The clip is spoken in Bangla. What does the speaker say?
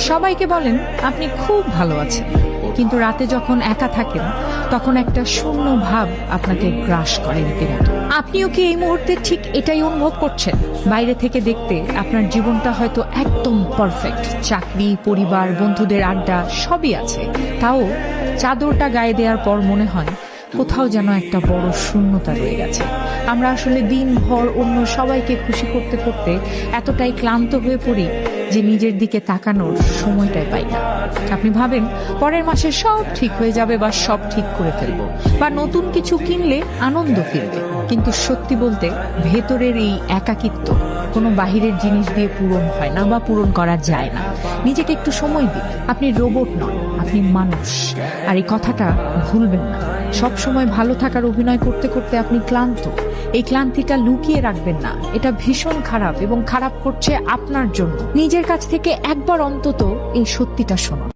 সবাইকে বলেন আপনি খুব ভালো আছেন, কিন্তু রাতে যখন একা থাকেন তখন একটা শূন্য ভাব আপনাকে গ্রাস করে রীতিমতো। আপনিও কি এই মুহূর্তে ঠিক এটাই অনুভব করছেন? বাইরে থেকে দেখতে আপনার জীবনটা হয়তো একদম পারফেক্ট, চাকরি, পরিবার, বন্ধুদের আড্ডা সবই আছে, তাও চাদরটা গায়ে দেওয়ার পর মনে হয় কোথাও যেন একটা বড় শূন্যতা রয়ে গেছে। আমরা আসলে দিনভর অন্য সবাইকে খুশি করতে করতে এতটাই ক্লান্ত হয়ে পড়ি যে নিজের দিকে তাকানোর সময়টাই পাই না। আপনি ভাবেন পরের মাসে সব ঠিক হয়ে যাবে, বা সব ঠিক করে ফেলবো, বা নতুন কিছু কিনলে আনন্দ ফিরবে, কিন্তু সত্যি বলতে ভেতরের এই একাকিত্ব কোনো বাহিরের জিনিস দিয়ে পূরণ হয় না বা পূরণ করা যায় না। নিজেকে একটু সময় দিন। আপনি রোবট নন, আপনি মানুষ। আর এই কথাটা ভুলবেন না। সব সময় ভালো থাকার অভিনয় করতে করতে আপনি ক্লান্ত। এই ক্লান্তিটা লুকিয়ে রাখবেন না, এটা ভীষণ খারাপ, এবং খারাপ করছে আপনার জন্য। নিজের কাছ থেকে একবার অন্তত এই সত্যিটা শোনো।